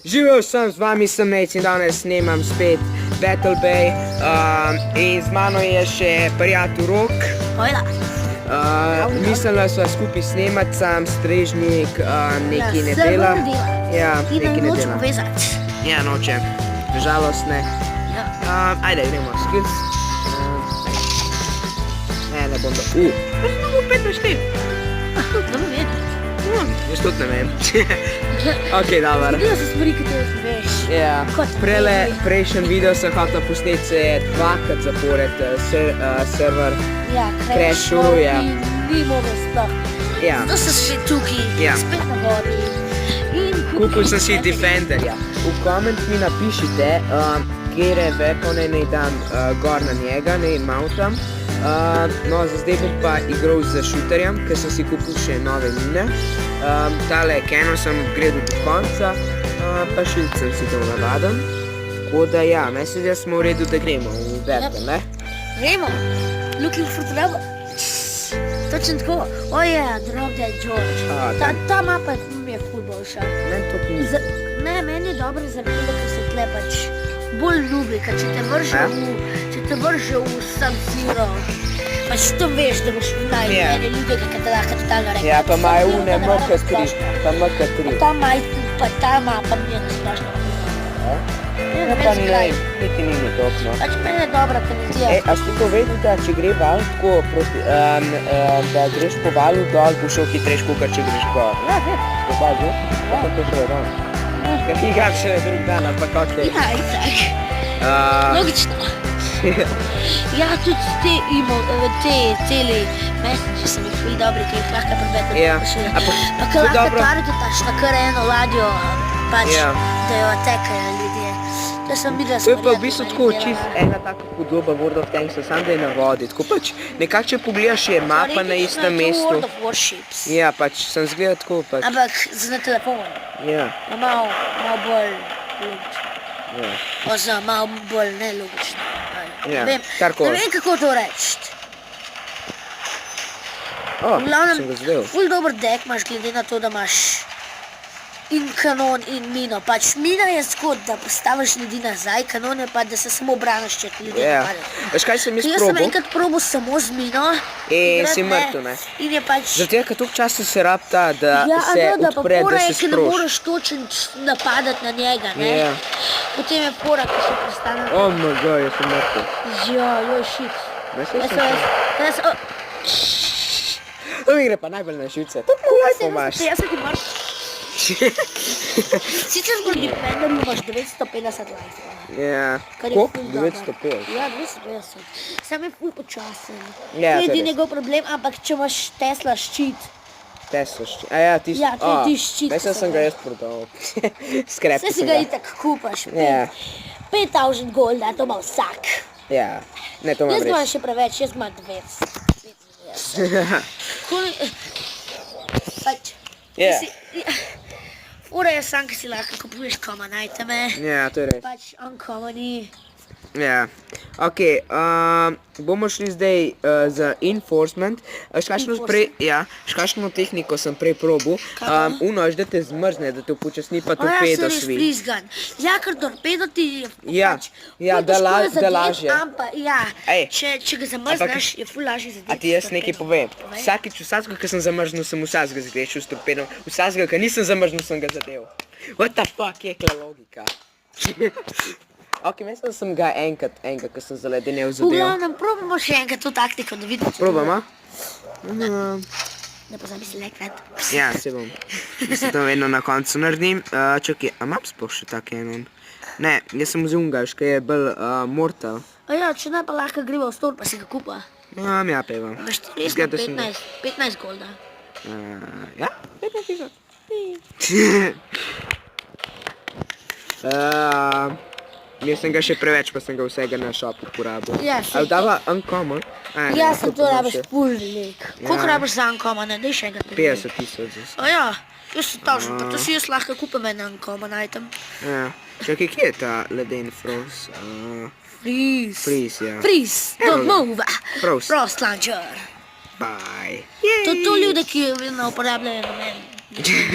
Živel sem, z vami sem Nec in danes snemam spet Battle Bay in z mano je še prijatelj Rok. Hojla. Mislila sva skupaj snemat, sam strežnik nekaj ne dela. Ja, nekaj ne dela. Ja, noče. Žalost ne. Ajde, gremo. Skills. Ne bom da. Jaz mogo 5 na 4. Da me vedi. Jaz tudi ne vem. Ok, dobar. Zgodilo se stvari, ki te veš. Ja, prejšnjem video sem hotel posneti, se je dvakrat zapored server crashul, ja. In ni mogel sploh. Ja. Zato sem spet tukaj, spet na gori. Kupil sem si Defenderja. V koment mi napišite, kjere weapone naj dam gor na njega, naj mountam. No, za zdaj bom pa igral z shooterjem, ker sem si kupil še nove mine. Tale Canon sem upgradil do konca, pa shield sem si dal navaden. Tako da ja, mislim, da smo v redu, da gremo v Battle, ne? Gremo. Looking for trouble. Točno tako. Oh yeah, Drop Dead George. Ta mapa mi je ful boljša. Meni to ni. Ne, meni je dobro zaradi tega, ker se tle pač bolj ljubi, ker če te vrže v Sub-Zero, pač to veš, da boš najbolj ljudega, ki te lahko totalno rekel. Ja, pa imajo une MK3, pa MK3. Ta mapa mi je nasplošno. Ja, pa ni lej, niti ni mi top, no. Pač meni je dobra televizija. A ste to vedeli, da če gre val tako, da greš po valu dol, bo šel hitrejš, kakor če greš gor? Ja, po valu, tako to šlo je dol. Ker ti igram še drug dan, ampak okej. Ja, itak. Logično. Ja, tudi te celi messenger sem jih ful dobri, ki jih lahko prebete. Ja. Pa ki lahko targetaš na kar eno ladjo, pač, da jo atekajo ljudje. To sem videla. To je pa v bistvu tako čist ena taka podoba World of Tanks, samo da je na vodi. Tako pač, nekako če pogledaš je mapa na istem mestu. World of Warships. Ja, pač, sem zgledal tako pač. Ampak na telefon. Ja. Malo bolj logično. Ja. Oziroma malo bolj nelogično. Ja, karkoli. Ne vem, kako to reči. Sem ga zdel. Ful dober deck imaš glede na to, da imaš in kanon in mino. Pač mina je skod, da postaviš ljudi nazaj, kanon je pa, da se samo braniš, če ti ljudi napadajo. Veš kaj sem jaz Jaz probal? sem enkrat probal samo z mino. In si mrtev, ne? In je pač... Zato je, ker toliko časa se rabta, da se odpre, da se ki ne sproši. moraš točno napadati na njega, ne? Potem je pora, ki se prestane. Oh my god, jaz sem mrtev. Joj, shit. To mi gre pa najbolj na živce. To pa lajko imaš. Jaz sem ti mrtev. Sicer zgodi Defenderju imaš 950 life. Ja. Koliko? 950? Ja, 250. Sam je ful počasen. Ja, to je njegov problem, ampak če imaš Tesla ščit. Tesla ščit? A ja, tisti. Ja, to je ti ščit. Mislim, sem ga jaz prodal. Skrepil Vse si ga itak kupaš. 5000 golda, to ima vsak. Ja, ne, to ima Jaz res. imam še preveč, jaz imam 200. Pač. Fura je sam, ki si lahko kupuješ common iteme. Ja, to je res. Pač uncommoni. Ja. Ok, bomo šli zdaj za enforcement. Škašno tehniko sem prej probal. Unož, da te zmrzne, da te upočasni, pa torpedo svi. Frizgan. Ja, ker torpedo ti Ja, da lažje. Ja, če ga zamrzneš, je ful lažje zadeti. A ti jaz nekaj povem? Vsakič, ki sem zamrznil, sem vsakega zgrešil s torpedom. Vsakega, ki nisem zamrznil, sem ga zadev. What the fuck, jekla logika. Ok, mislim, da sem ga enkrat, ko sem zaledenel zadev. V glavnem, probamo še enkrat to taktiko, da vidimo. Probamo? Ne pozabi se lekrat. Ja, se bom. Mislim, to vedno na koncu naredim. Čakaj, a imam sploh še tak enon? Ne, jaz sem vzel ungaš, ki je bolj mortal. A ja, če ne pa lahko greva v stor, pa si ga kupa. Ja, pevam. Veš, resno 15 golda. Ja, 15 Jaz sem ga še preveč, pa sem ga vsega na shopu porabil. Ja, še. Ali dava uncommon? Ja, sem to rabiš full lik. Koliko rabiš za uncommon, ne? Daj še enkrat. 50 000 za vse. A ja, jaz sem tožen, pa to si jaz lahko kupam en uncommon item. Ja. Čakaj, kje je ta leden frost? Freeze. Freeze, ja. Freeze, don't move. Frost launcher. Bye. To ljudi, ki vedno uporabljajo na meni.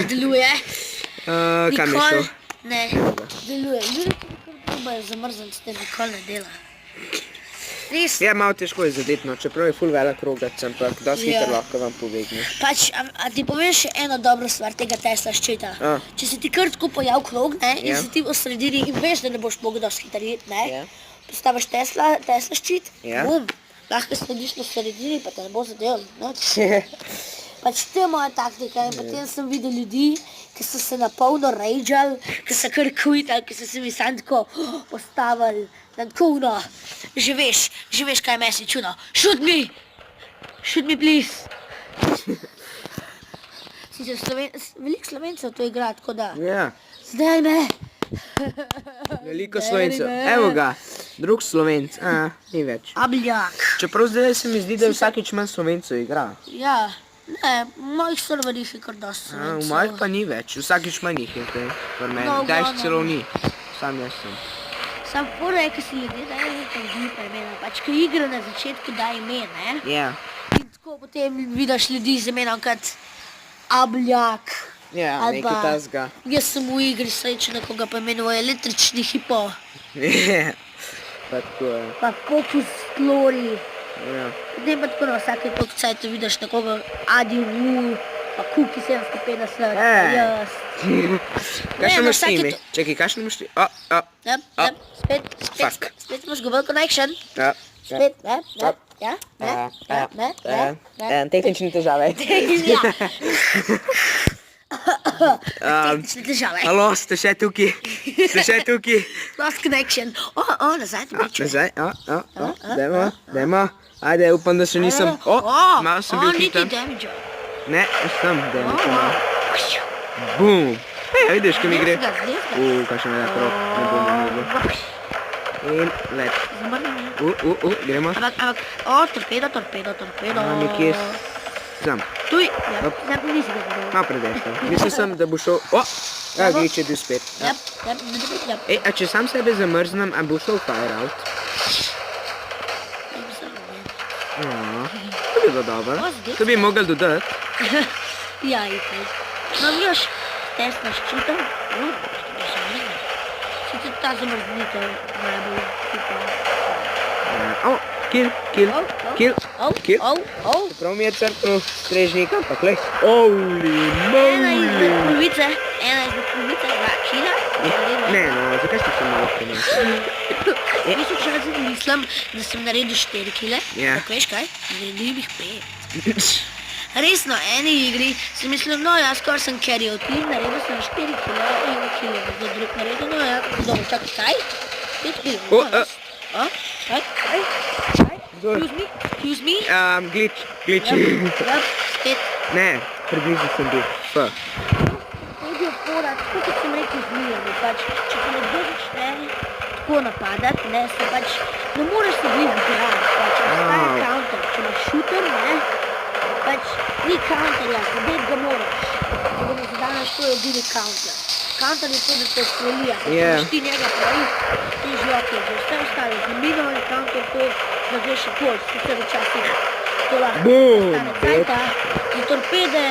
Deluje. Kam je šel? Ne, deluje. Ljudje, ki probajo zamrzniti, s tem nikoli ne dela. Res. Ja, malo težko je zadeti, no, čeprav je ful velik rogac, ampak dosti hitro lahko vam povegne. Pač, a ti povem še eno dobro stvar tega Tesla ščita. Če se ti kar tako pojav krog, ne, in si ti v sredini in veš, da ne boš mogel dosti hitro iti, ne, postaviš Tesla ščit, bum, lahko slediš na sredini, pa te ne bo zadeval, ne. Pač to je moja taktika in potem sem videl ljudi, ki so se na polno rageali, ki so kar kvitali, ki so se mi sam tako postavili, tako no, že veš kaj je mesi čuno, shoot me please. Veliko Slovencev to igra, tako da, zdaj me. Veliko Slovencev, evo ga, drug Slovenc, ni več. Abljak. Čeprav zdaj se mi zdi, da vsakič manj Slovencev igra. Ja. Ne, v mojih serverjih je kar dosti Slovencev. V mojih pa ni več, vsakič manj jih je, pri meni, kdaj celo ni, sam jaz sem. Sam fora je, ki si ljudje dajo nekaj znipa imena, pač ki igra na začetku da ime, ne? Ja. In tako potem vidiš ljudi z imenom kot Abljak. Ja, nekaj tazga. Jaz sem v igri srečen, nekoga pa imenoval električni hipo. Ja, pa tako je. Pa Focus Glory. Ja. Potem pa tako na vsake toliko cajtu vidiš nekoga Adi Wu, pa Kuki 750, jaz. Kakšno imaš ti ime? Čekaj, kakšno imaš ti? Spet imaš Google Connection. Ja. Spet, ne. Tehnične težave. Tehnične težave. Halo, ste še tukaj? Lost connection. Nazaj, to biču. Nazaj, dajmo. Ajde, upam, da še nisem. Malo sem bil hitem. Niti damage. Ne, sem damage. Bum. Vidiš, kaj mi gre. Kakšen je krok, ne bomo mogli. In let. Gremo. Ampak, torpedo. Nekje sam. Tuj, nisi ga zadovolj. Malo predešel. Mislil sem, da bo šel. Glič je bil spet. A če sam sebe zamrznem, a bo šel fire out? To bi bilo dobro. To bi mogel dodati. Ja, itak. No, vidiš, Tesla ščita. Sicer ta zamrznitev najbolj Kill. Prav mi je crknul strežnik, ampak lej. Holy moly. Ena izmed polovice, 2 kila. Ne, no, zakaj ste se malo prenesli? Jaz včasih mislim, da sem naredil 4 kile, tako veš kaj, naredil bih 5. Resno, eni igri sem mislil, no ja, skoraj sem carryal tim, naredil sem 4 kile, 1 kile, da drug naredil, no ja, dobro, čakaj, kaj? 5 kile, kaj? Excuse me? Glitch. Spet. Ne, približno sem bil, Fora, tako kot sem rekel zmijeni, pač, če se nekdo začne tako napadati, ne, se pač, ne moreš se blizu grati, pač, ostaje counter, če imaš shooter, ne, pač, ni counterja, zadeti ga moraš, da bomo za danes to je edini counter. Counter je to, da te strelija, da imaš ti njega pravi, ti že okej, že vse ostale, za minimalni counter to, da greš še gol, sicer včasih to lahko ostane cajta, za torpede,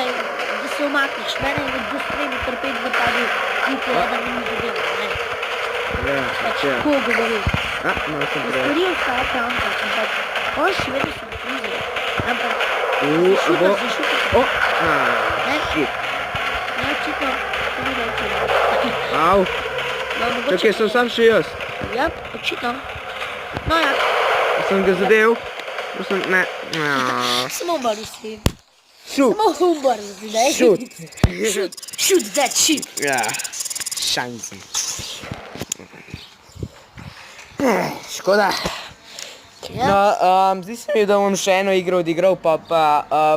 da se umakneš, mene je do stremi torped napadi, nikoli, da mi ni zadeva, ne. Pač, ko govori. Stvari ostaja counter, ampak, on še vedno se naprize, ampak, zašuta. Shit. Ne, očitno, to ni reči. Au. Čakaj, sem sam še jaz. Ja, očitno. No ja. Sem ga zadev? Ne. Samo umrl si. Shoot. Samo umrl si, ne? Shoot that shit. Ja, šancem. Škoda. No, zdi se mi, da bom še eno igro odigral, pa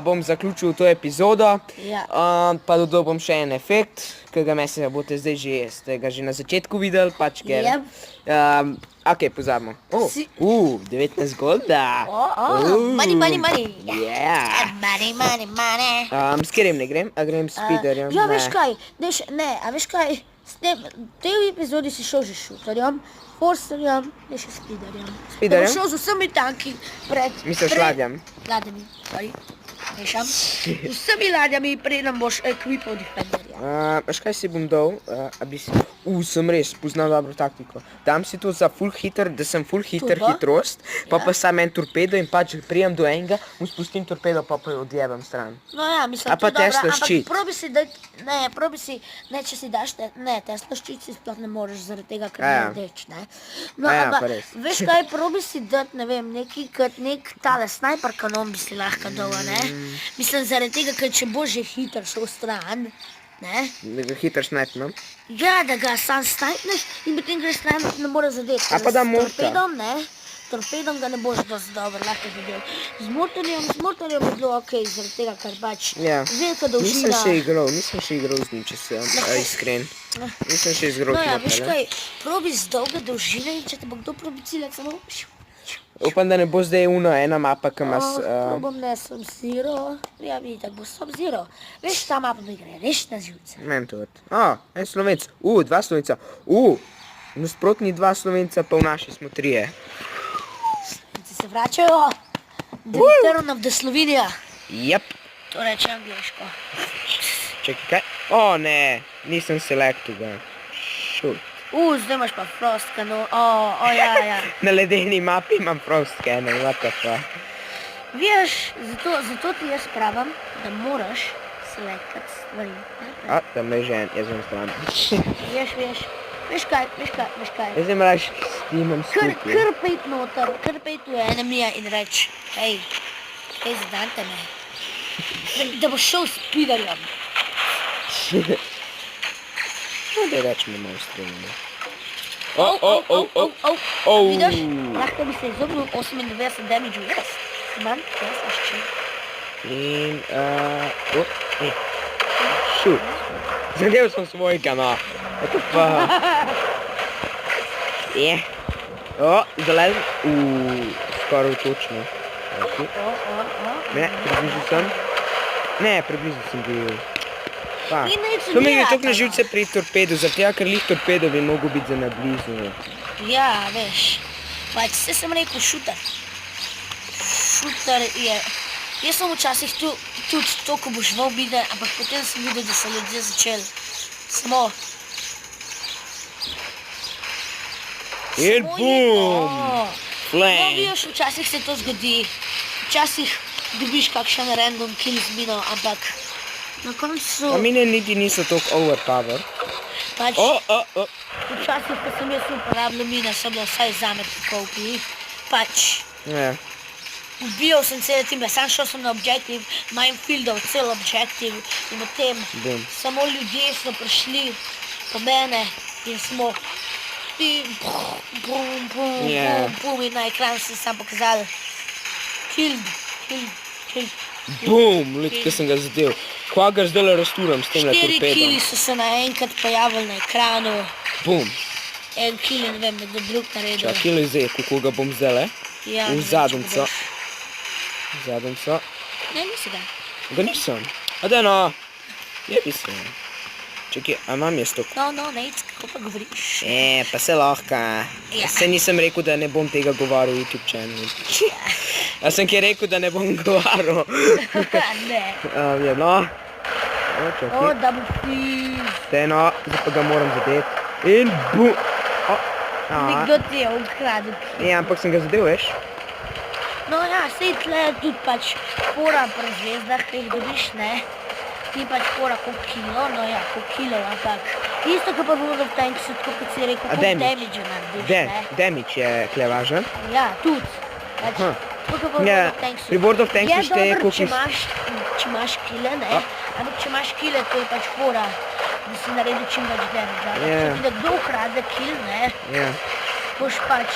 bom zaključil to epizodo. Pa dodal bom še en efekt, ki ga mesec boste zdaj že, ste ga že na začetku videli, pač ker... Ok, pozabimo. 19 golda. Money. Yeah. Money. S katerim ne grem? A grem s speederjem? Ja, veš kaj, a veš kaj, v tej epizodi si šel že šuterjem, forcerjem, ne še speederjem. Speederjem? Da boš šel z vsemi tanki pred... Misliš ladjami? Ladjami, sorry. Mešam. Z vsemi ladjami preden boš equipal Defenderja. Veš kaj si bom dal, sem res poznal dobro taktiko. Dam si to za full hiter, da sem full hiter Turbo? hitrost, pa Ja. sam en torpedo in pač prijem do enega, mu spustim torpedo, pa jo odjebam stran. No ja, mislim, A pa to je dobro, Tesla ampak ščit? probi si, ne, če si daš, Tesla ščit si sploh ne moreš, zaradi tega, ker Ja. je rdeč, ne. No, Ja, ampak, pa res. veš kaj, probi si dati, ne vem, nek tale sniper kanon bi si lahko dal, ne. Mislim, zaradi tega, ker če boš že hiter šel stran, ne. Da ga hitro snajpnem. Ja, da ga sam snajpneš in potem greš stran, ne more zadeti. A pa da morta. Torpedom, ne. Torpedom ga ne boš dosti dobro lahko zadel. Z motorjem je bilo okej, zaradi tega, ker pač Ja. velika Nisem dolžina. še igral z njim, če sem iskren. Nisem še izigral No ja, veš motorja. kaj, probi z dolge dolžine in če te bo kdo probi ciljati, samo Upam, da ne bo zdaj ena mapa, ki ima... probam ne Sub-Zero, ja vidi, tako bo Sub-Zero. Veš, ta mapa mi gre res na živce. Meni tudi. En Slovenc. Dva Slovenca. Nasprotni dva Slovenca, pa v naši smo trije. Slovenci se vračajo, the return of the Slovenija. Jep. To reče angliško. Čekaj, kaj? Ne, nisem selektu ga. Šut. Zdaj imaš pa frost kanon, ja. Na ledeni mapi imam frost cannon, what the fuck. Veš, zato ti jaz pravim, da moraš selektati stvari. Ne? Tam je že en, jaz bom stran. Veš kaj. Jaz zdaj mraš s timom skupaj. Kar pejt noter, kar pejt v enemija in reč, hej, zadante me. Da boš šel s pidarjem. Da rečemo malo streljamo. Vidiš, lahko bi se izognil 98 damage jaz. Imam, jaz še. In, šut. Zadev sem svojega, no. What the fuck. Zalezem. Skoraj točno. Ne, približil sem. Ne, približil sem bil. To mi je toliko na živce pri torpedu, zaradi tega, ker lih torpedo bi mogel biti za nablizu. Ja, veš. Pač se sem rekel šuter. Šuter je... Jaz sem včasih tudi to, ko boš val videl, ampak potem sem videl, da so ljudje začeli samo... In bum! No, Flang! vidiš, včasih se to zgodi. Včasih dobiš kakšen random kill z mino, ampak na koncu... A mine niti niso toliko overpower. Pač, včasih, ko sem jaz uporabljal mine, so bile vsaj zame pokolpi. Pač, Ja. ubijal sem cele time, sam šel sem na objektiv, minefieldov, cel objektiv in potem Bum. samo ljudje so prišli po mene in smo bum in na ekran se sam pokazali killed. Bum! Led, kaj sem ga zadev. Kva ga zdaj razturam s tem 4 torpedom. killi so se naenkrat pojavili na ekranu, Bum! en kill je ne vem, nekdo drug naredil. Čakaj, le zdaj, kako ga bom zdaj, Ja, v ne vem, če zadnjico. boš. Zadnjico. Ne, nisi ga. Ga nisem. A da no. Jebi se. Čakaj, a imam jaz to? No, Nate, kako pa govoriš? Pa se lahko. Ja. Se nisem rekel, da ne bom tega govoril v YouTube channelu. A sem kje rekel, da ne bom govoril. Ne. Ja, no. Čakaj. Double freeze. No, zdaj pa ga moram zadeti. In bum! Nekdo ti je ukradel. Ja, ampak sem ga zadev, veš? No ja, sej tle je tudi pač fora pri zvezdah, ki jih dobiš, ne? Ni pač fora koliko kilo, no ja, koliko kilo, ampak isto kot pa World of Tanks, tako kot si rekel, koliko damage narediš, ne? Damage je kle važen. Ja, tudi. Pač, Aha. tako kot pa World Ja, of Tanksu. pri World of Tanksu Je šteje, dobro, koliko če imaš kile, ne? Ampak če imaš kile, to je pač fora, da si naredi čim več damage. Ampak Ja. če ti da kdo ukrade kill, ne? Ja. Boš pač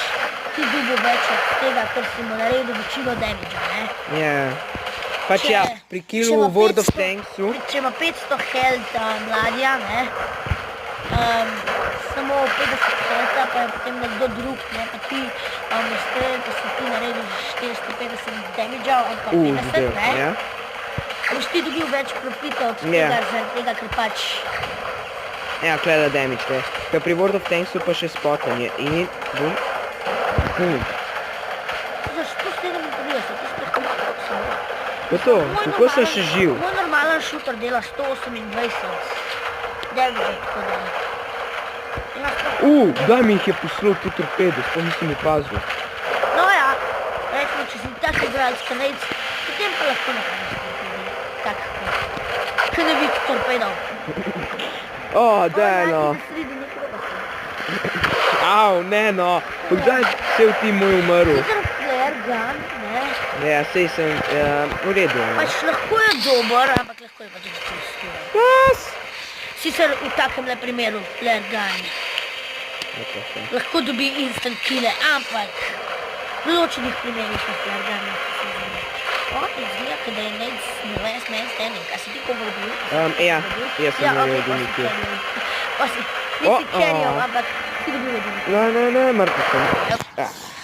ti dobil več od tega, ker si mu naredil večino damage, ne? Ja. Pač ja, pri killu v World of Tanksu. Če ima 500 health mladja, ne? Samo 50 healtha, pa je potem nekdo drug, ne? Pa ti ustrel, pa si ti naredil 450 damage, ali pa 50, zadev, ne? ja. Boš ti dobil več profita od Ja. tega, zaradi tega, ker pač... Ja, kleda damage, ne. Ker pri World of Tanksu pa še spotanje. In bum. Bum. Za 137, to sploh ni tako samo. Pa to, kako sem še živ? Moj normalen šuter dela 128. Damage, tako da. Kdaj mi jih je poslal te torpede, sploh nisem opazil. No ja, recimo, če sem tak igralec kanec, potem pa lahko napraviš torpede. Tak, kaj ne bi torpedov. Daj no. Ne no, kdaj se v ti moj umrl? Sicer flare gun, ne? Ja, sej sem v redu. Pač lahko je dober, ampak lahko je pa tudi čisto. Sicer v takem primeru flare gun lahko dobi instant kille, ampak v določenih primerih je flare gun lahko se zgodi. Izgleda, da je Nate man standing, a si ti koga bil? Ja, jaz sem naredil nekaj. Pa si nisi carryal, ampak ti dobil edini. Ne, mrtvo sem.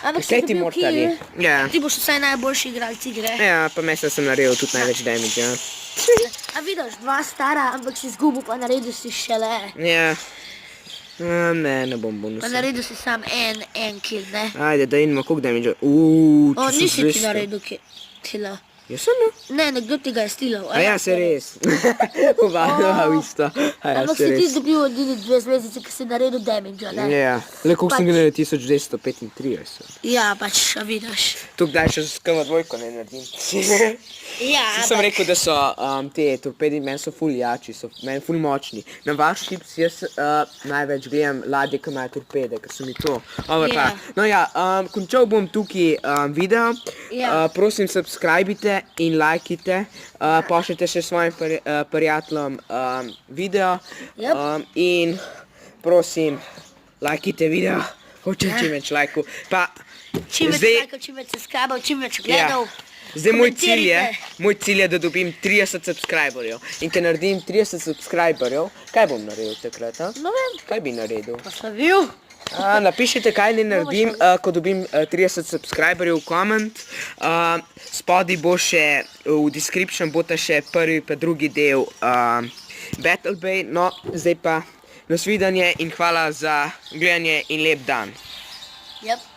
Ampak Kaj si ti dobil mortali? kill, Ja. ti boš vsaj najboljši igralec igre. Ja, pa mesec sem naredil tudi največ damage, ja. A vidiš, 2 stara, ampak si izgubil, pa naredil si šele. Ja. Ne bom Pa bonusa. naredil si sam en kill, ne? Ajde, da vidimo, koliko damage. Nisi ti naredil killa. Jaz sem, ne? Ne, nekdo ti ga je stilal. A ja, se res. Oba, isto. A ja, Ampak se si ti res. dobil edini 2 zvezdice, ki si naredil damage, ne? Ja, le koliko sem ga naredil, 1235. Ja, pač, a vidiš. Tu kdaj še z kama dvojko ne naredim. Ja, Sem rekel, da so te torpedi, meni so ful jači, so meni ful močni. Na vaš tips jaz največ gledam ladje, ki imajo torpede, ker so mi to. Ja. No ja, končal bom tukaj video. Ja. Prosim, subscribite in lajkite. Pošljite še svojim prijateljem video. Yep. In prosim, lajkite video. Hočem čim več lajkov. Pa Čim več zdaj- lajkov, čim več subscribov, čim več gledov. Zdaj moj cilj Komentirajte. je, da dobim 30 subscriberjev. In ker naredim 30 subscriberjev, kaj bom naredil takrat? No vem, Kaj bi naredil? poslavil. Napišite, kaj ne naredim, ko dobim 30 subscriberjev v koment. Spodaj bo še, v description bota še prvi pa drugi del Battle Bay. No, zdaj pa nasvidenje in hvala za gledanje in lep dan. Yep.